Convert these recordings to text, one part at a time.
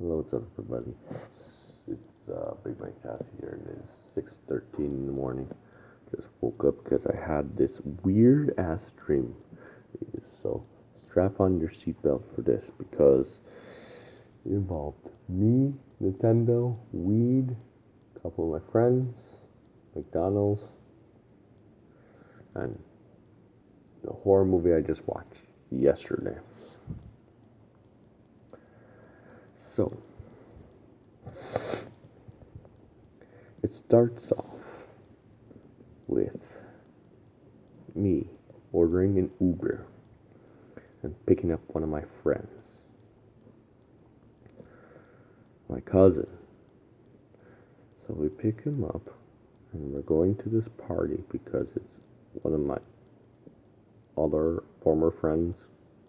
Hello, what's up, everybody? It's bigmacchasi here, and it's 6:13 in the morning. Just woke up because I had this weird ass dream. So strap on your seatbelt for this because it involved me, Nintendo, weed, a couple of my friends, McDonald's, and the horror movie I just watched yesterday. So it starts off with me ordering an Uber and picking up one of my friends, my cousin. So we pick him up and we're going to this party because it's one of my other former friends,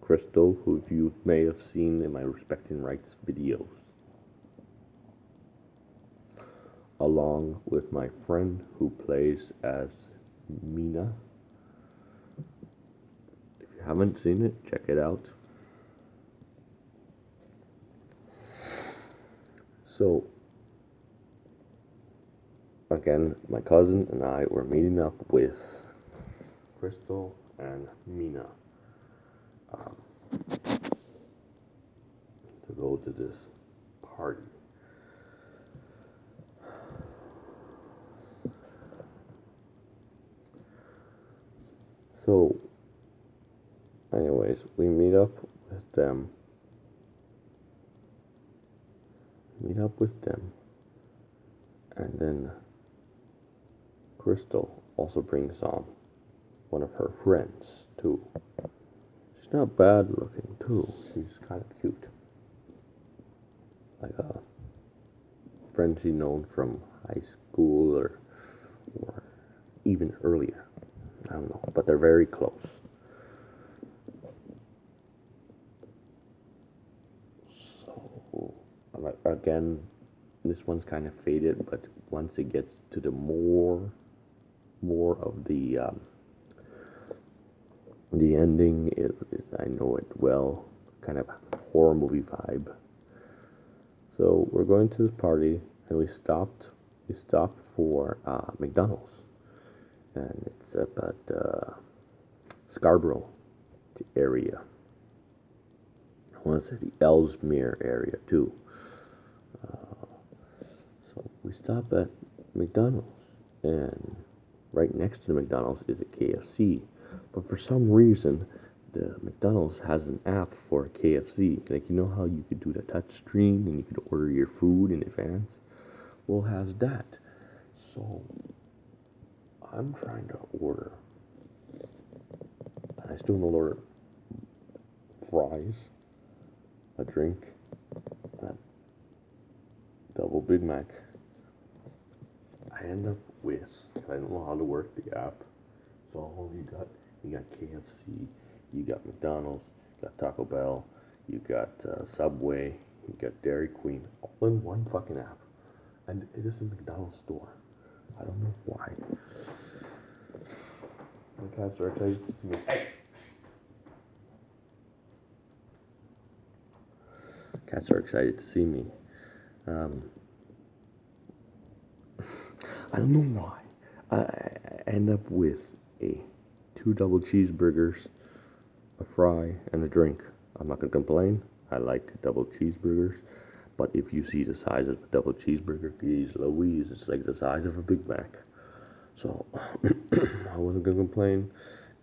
Crystal, who you may have seen in my Respecting Rights videos, along with my friend who plays as Mina. If you haven't seen it, check it out. So, again, my cousin and I were meeting up with Crystal and Mina to go to this party. So, anyways, we meet up with them. And then Crystal also brings on one of her friends, too. She's not bad looking, too. She's kind of cute. Like a friend she known from high school or even earlier. I don't know, but they're very close. So, again, this one's kind of faded, but once it gets to the more of the ending, I know it well, kind of horror movie vibe. So we're going to this party, and we stopped for McDonald's, and it's up at Scarborough area. I want to say the Ellesmere area too. So we stop at McDonald's, and right next to the McDonald's is a KFC. But for some reason, the McDonald's has an app for KFC. Like, you know how you could do the touch screen and you could order your food in advance? Well, it has that. So I'm trying to order, and I still don't order fries, a drink, and a double Big Mac. I end up with, I don't know how to work the app. So you got KFC, you got McDonald's, you got Taco Bell, you got Subway, you got Dairy Queen, all in one fucking app. And it is a McDonald's store. I don't know why. My cats are excited to see me. Cats are excited to see me. I don't know why. I end up with two double cheeseburgers, a fry, and a drink. I'm not gonna complain. I like double cheeseburgers, but if you see the size of a double cheeseburger, geez Louise, it's like the size of a Big Mac. So I wasn't gonna complain.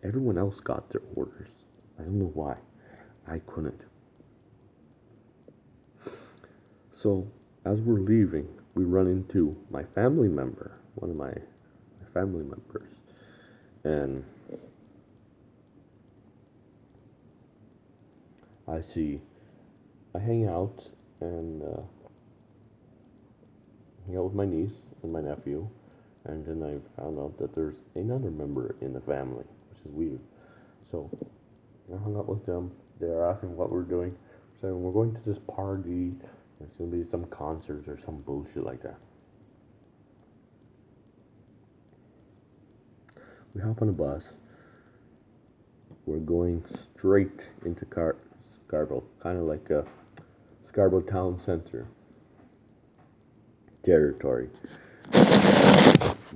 Everyone else got their orders. I don't know why. I couldn't. So as we're leaving, we run into my family member, one of my family members, and I hang out and hang out with my niece and my nephew, and then I found out that there's another member in the family, which is weird. So I hung out with them. They are asking what we're doing. So we're going to this party. There's gonna be some concerts or some bullshit like that. We hop on a bus. We're going straight into Scarborough, kind of like Scarborough Town Center territory.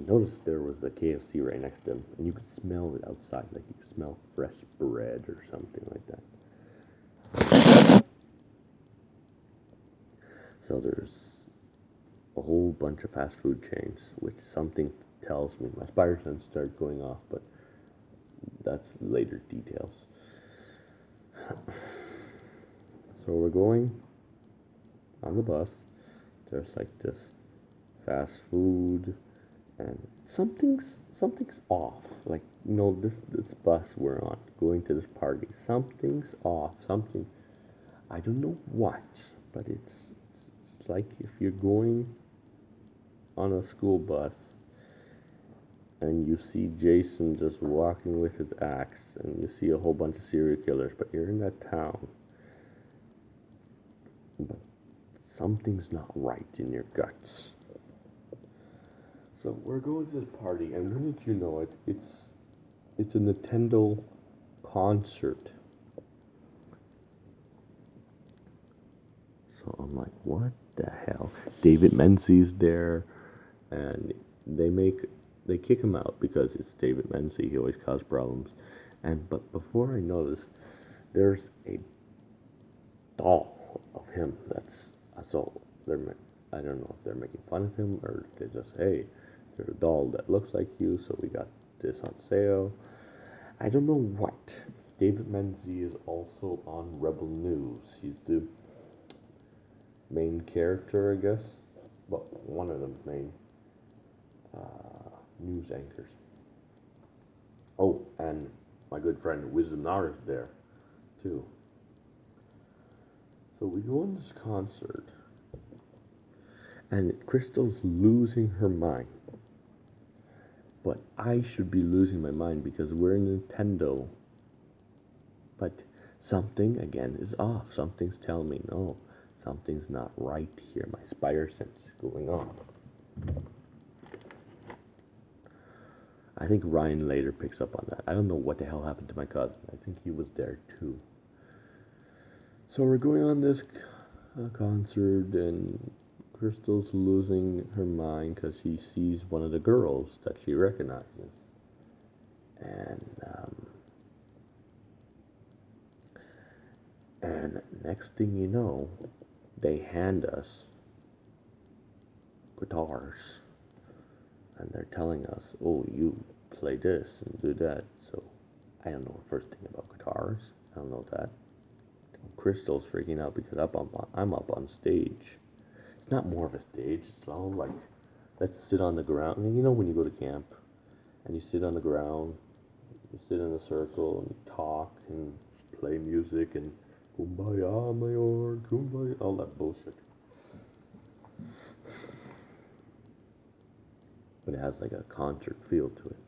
Notice there was a KFC right next to him, and you could smell it outside, like you could smell fresh bread or something like that. So there's a whole bunch of fast food chains, which something tells me my spider sense started going off, but that's later details. So we're going on the bus. There's like this fast food, and something's off. Like, this bus we're on, going to this party, something's off. Something, I don't know what, but it's like if you're going on a school bus and you see Jason just walking with his axe, and you see a whole bunch of serial killers, but you're in that town, but something's not right in your guts. So we're going to this party, and when did you know it? It's a Nintendo concert. So I'm like, what the hell? David Menzies there, and they kick him out because it's David Menzies. He always causes problems. But before I notice, there's a doll of him. So I don't know if they're making fun of him or they just, hey, there's a doll that looks like you, so we got this on sale. I don't know what. David Menzies is also on Rebel News. He's the main character, I guess. Well, one of the main news anchors. Oh, and my good friend Wizenar is there, too. So we go on this concert, and Crystal's losing her mind. But I should be losing my mind because we're in Nintendo. But something, again, is off. Something's telling me, no, something's not right here. My spider sense is going on. I think Ryan later picks up on that. I don't know what the hell happened to my cousin. I think he was there too. So we're going on this concert, and Crystal's losing her mind because she sees one of the girls that she recognizes. And next thing you know, they hand us guitars, and they're telling us, oh, you play this and do that. So I don't know the first thing about guitars. I don't know that. Crystal's freaking out because I'm up on stage. It's not more of a stage. It's all like, let's sit on the ground. And you know when you go to camp and you sit on the ground, you sit in a circle and you talk and play music and kumbaya, mayor, kumbaya, all that bullshit. But it has like a concert feel to it.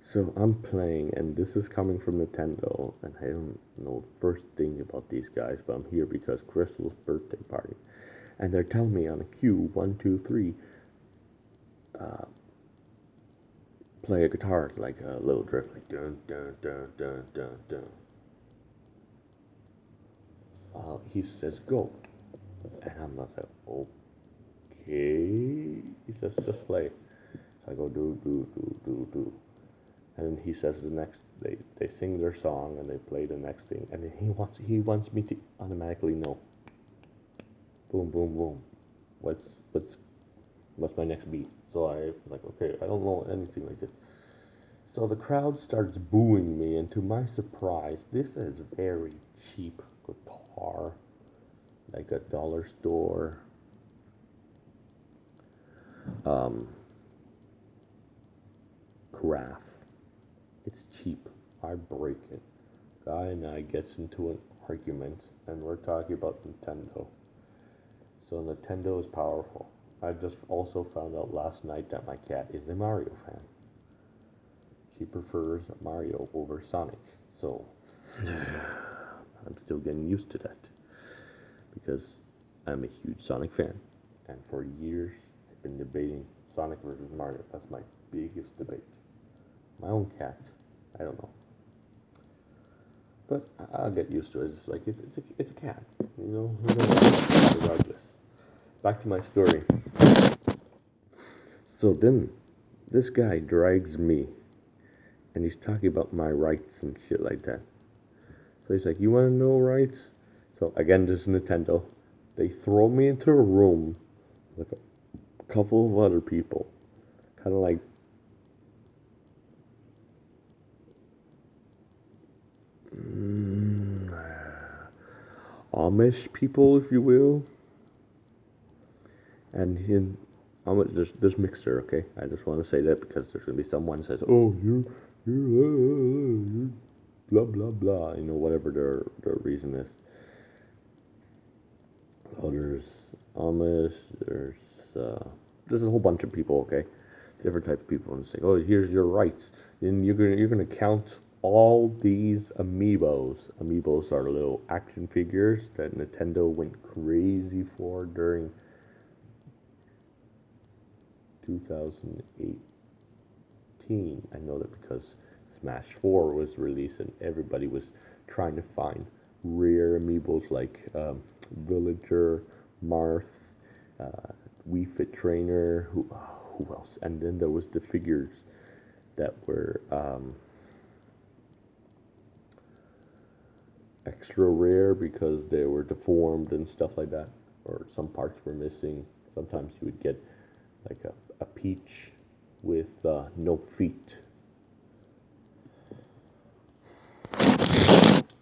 So I'm playing, and this is coming from Nintendo, and I don't know the first thing about these guys, but I'm here because Crystal's birthday party. And they're telling me on a cue, 1, 2, 3, play a guitar, like a little drift, like dun dun dun dun dun dun. He says go, and I'm not like, okay. He says just play. So I go do do do do do, and then he says the next. They sing their song and they play the next thing, and then he wants me to automatically know. Boom boom boom. What's my next beat? So I was like, okay, I don't know anything like this. So the crowd starts booing me, and to my surprise, this is a very cheap guitar, like a dollar store. Craft. It's cheap. I break it. Guy and I gets into an argument, and we're talking about Nintendo. So Nintendo is powerful. I just also found out last night that my cat is a Mario fan. She prefers Mario over Sonic. So I'm still getting used to that because I'm a huge Sonic fan. And for years I've been debating Sonic versus Mario. That's my biggest debate. My own cat, I don't know. But I'll get used to it. It's like it's a cat, regardless. Back to my story. So then, this guy drags me, and he's talking about my rights and shit like that. So he's like, "You want to know rights?" So again, this is Nintendo. They throw me into a room with a couple of other people, kind of like Amish people, if you will. And there's mixer, okay? I just want to say that because there's gonna be someone who says, "Oh, you blah blah blah," whatever their reason is. Oh, there's Amish, there's a whole bunch of people, okay? Different type of people, and saying, "Oh, here's your rights." And you're gonna count all these amiibos. Amiibos are little action figures that Nintendo went crazy for during 2018. I know that because Smash 4 was released and everybody was trying to find rare amiibos like Villager, Marth, Wii Fit Trainer, who else? And then there was the figures that were extra rare because they were deformed and stuff like that, or some parts were missing. Sometimes you would get like a Peach with no feet.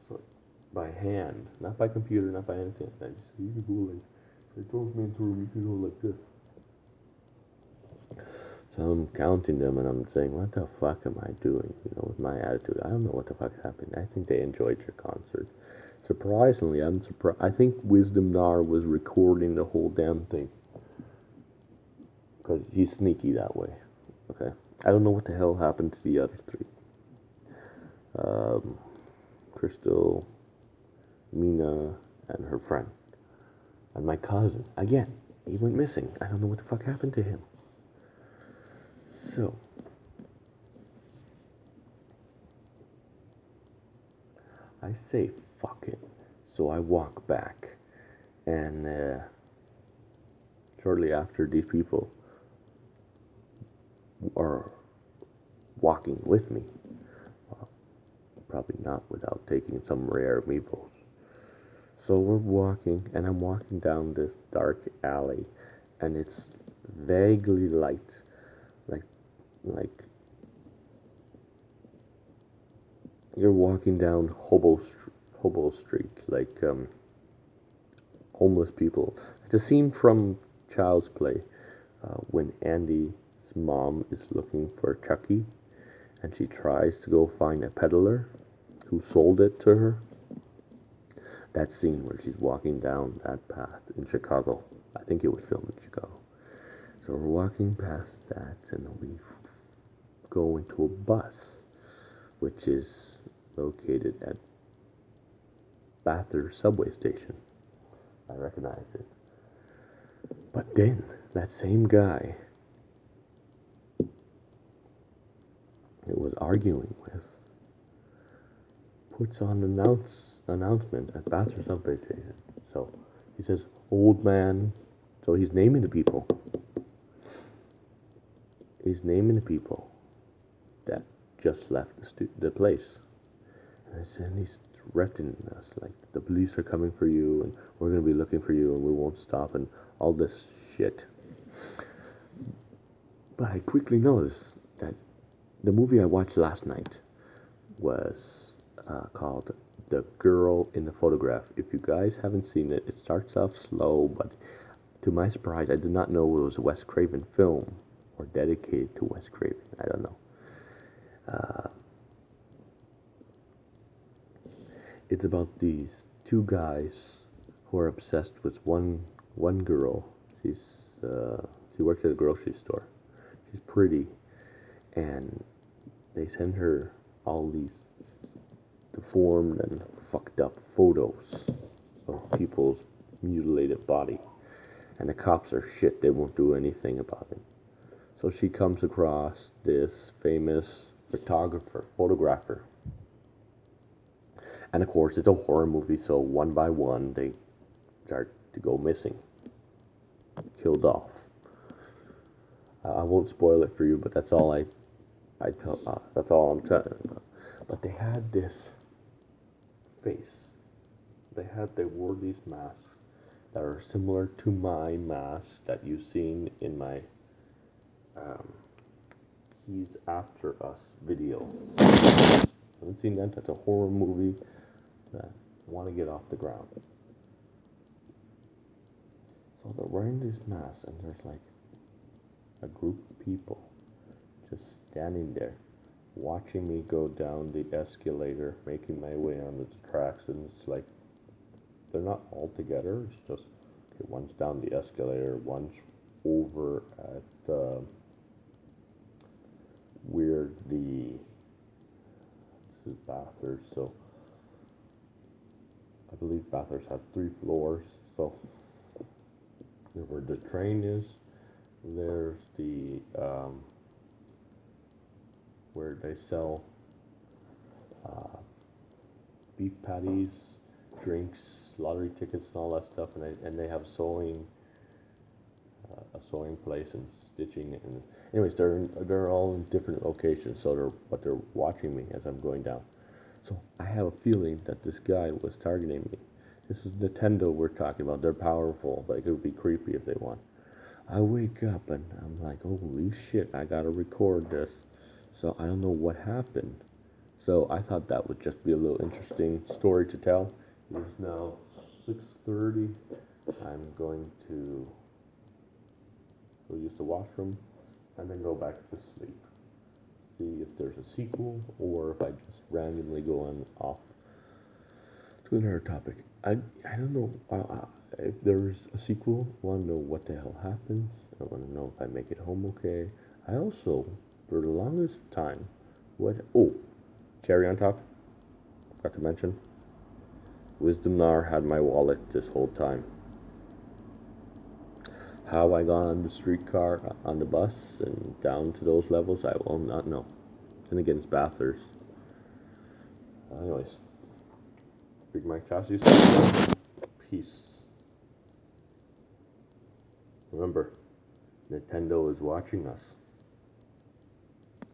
So by hand, not by computer, not by anything. I just you can go like they throw me into a room, you can go like this. So I'm counting them and I'm saying, what the fuck am I doing? With my attitude, I don't know what the fuck happened. I think they enjoyed your concert. Surprisingly, I'm surprised. I think Wisdom Nar was recording the whole damn thing because he's sneaky that way. Okay, I don't know what the hell happened to the other three. Crystal, Mina, and her friend, and my cousin. Again, he went missing. I don't know what the fuck happened to him. So, I say fuck it. So I walk back, and shortly after, these people are walking with me. Probably not without taking some rare amiibos. So we're walking, and I'm walking down this dark alley, and it's vaguely light, like you're walking down Hobo Street, like homeless people. It's a scene from Child's Play when Andy's mom is looking for Chucky, and she tries to go find a peddler who sold it to her. That scene where she's walking down that path in Chicago. I think it was filmed in Chicago. So we're walking past that, and we go into a bus, which is located at Bathurst subway station. I recognized it. But then, that same guy it was arguing with puts on an announcement at Bathurst subway station. So he says, "Old man." So he's naming the people. He's naming the people that just left the place. And he's threatening us, like, the police are coming for you, and we're going to be looking for you, and we won't stop, and all this shit. But I quickly noticed that the movie I watched last night was called The Girl in the Photograph. If you guys haven't seen it, it starts off slow, but to my surprise, I did not know it was a Wes Craven film or dedicated to Wes Craven. I don't know. It's about these two guys who are obsessed with one girl. She works at a grocery store. She's pretty, and they send her all these deformed and fucked up photos of people's mutilated body. And the cops are shit, they won't do anything about it. So she comes across this famous photographer. And of course, it's a horror movie, so one by one they start to go missing, killed off. I won't spoil it for you, but that's all I tell. That's all I'm telling you. But they had this face. They wore these masks that are similar to my mask that you've seen in my um, He's After Us video. Haven't seen that? That's a horror movie that I want to get off the ground. So they're wearing these masks, and there's like a group of people just standing there watching me go down the escalator, making my way on the tracks, and it's like they're not all together. It's just okay, one's down the escalator, one's over at where the this is Bathurst, so I believe Bathurst has 3 floors. So where the train is, there's the where they sell beef patties, drinks, lottery tickets, and all that stuff, and they have a sewing place and stitching, and anyways, they're all in different locations, so they're watching me as I'm going down. So I have a feeling that this guy was targeting me. This is Nintendo we're talking about. They're powerful, like it would be creepy if they want. I wake up and I'm like, holy shit, I gotta record this. So I don't know what happened. So I thought that would just be a little interesting story to tell. It is now 6:30. I'm going to go use the washroom and then go back to sleep. See if there's a sequel or if I just randomly go on off to another topic. I don't know if there's a sequel. I want to know what the hell happens. I want to know if I make it home okay. I also, for the longest time, cherry on top. Forgot to mention. Wisdom Nar had my wallet this whole time. How I got on the streetcar, on the bus, and down to those levels, I will not know. And again, it's Bathurst. Anyways, bigmacchasi. Peace. Remember, Nintendo is watching us.